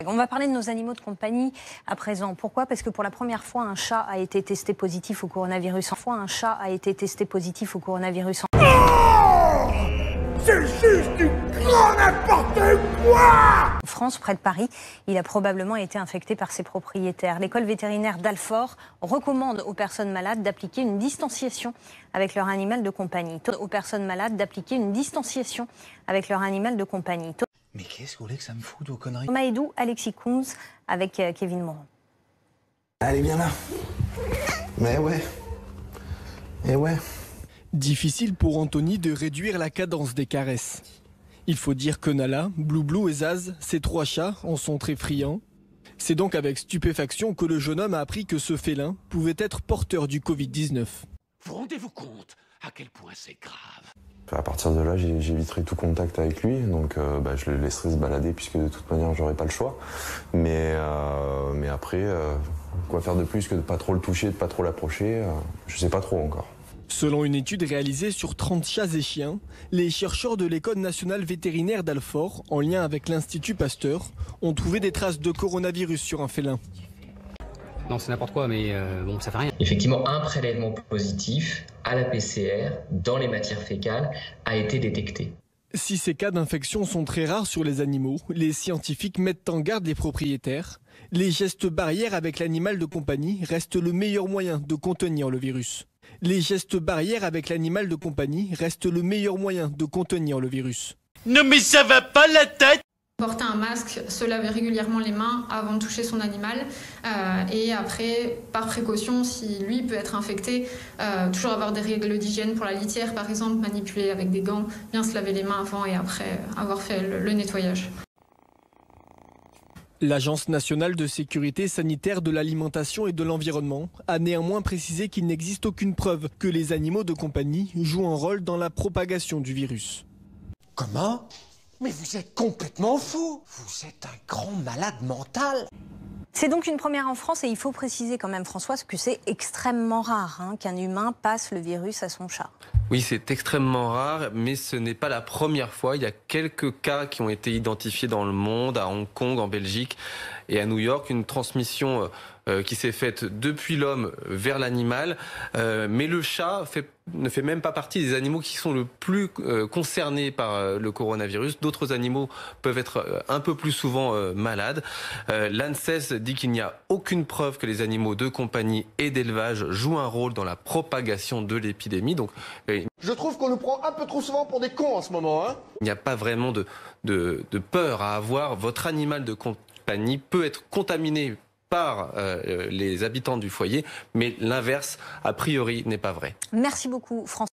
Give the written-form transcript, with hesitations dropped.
On va parler de nos animaux de compagnie à présent. Pourquoi? Parce que pour la première fois, un chat a été testé positif au coronavirus. C'est juste du grand n'importe quoi! En France, près de Paris, il a probablement été infecté par ses propriétaires. L'école vétérinaire d'Alfort recommande aux personnes malades d'appliquer une distanciation avec leur animal de compagnie. Mais qu'est-ce que vous voulez que ça me foute vos conneries? Maïdou, Alexis Coons avec Kevin Moran. Allez, viens là. Mais ouais. Et ouais. Difficile pour Anthony de réduire la cadence des caresses. Il faut dire que Nala, Bloublou et Zaz, ces trois chats, en sont très friands. C'est donc avec stupéfaction que le jeune homme a appris que ce félin pouvait être porteur du Covid-19. Vous rendez-vous compte à quel point c'est grave? À partir de là, j'éviterai tout contact avec lui, donc je le laisserai se balader puisque de toute manière, j'aurai pas le choix. Mais après, quoi faire de plus que de pas trop le toucher, de pas trop l'approcher, je sais pas trop encore. Selon une étude réalisée sur 30 chats et chiens, les chercheurs de l'École nationale vétérinaire d'Alfort, en lien avec l'Institut Pasteur, ont trouvé des traces de coronavirus sur un félin. Non, c'est n'importe quoi, mais bon, ça fait rien. Effectivement, un prélèvement positif à la PCR dans les matières fécales a été détecté. Si ces cas d'infection sont très rares sur les animaux, les scientifiques mettent en garde les propriétaires. Les gestes barrières avec l'animal de compagnie restent le meilleur moyen de contenir le virus. Non mais ça va pas la tête! Porter un masque, se laver régulièrement les mains avant de toucher son animal et après, par précaution, si lui peut être infecté, toujours avoir des règles d'hygiène pour la litière par exemple, manipuler avec des gants, bien se laver les mains avant et après avoir fait le nettoyage. L'Agence nationale de sécurité sanitaire de l'alimentation et de l'environnement a néanmoins précisé qu'il n'existe aucune preuve que les animaux de compagnie jouent un rôle dans la propagation du virus. Comment? Mais vous êtes complètement fou! Vous êtes un grand malade mental! C'est donc une première en France et il faut préciser quand même, Françoise, que c'est extrêmement rare qu'un humain passe le virus à son chat. Oui, c'est extrêmement rare, mais ce n'est pas la première fois. Il y a quelques cas qui ont été identifiés dans le monde, à Hong Kong, en Belgique et à New York. Une transmission qui s'est faite depuis l'homme vers l'animal. Mais le chat ne fait même pas partie des animaux qui sont le plus concernés par le coronavirus. D'autres animaux peuvent être un peu plus souvent malades. L'ANSES dit qu'il n'y a aucune preuve que les animaux de compagnie et d'élevage jouent un rôle dans la propagation de l'épidémie. Donc, Je trouve qu'on nous prend un peu trop souvent pour des cons en ce moment, hein? il n'y a pas vraiment de peur à avoir. Votre animal de compagnie peut être contaminé par les habitants du foyer, mais l'inverse, a priori, n'est pas vrai. Merci beaucoup, François.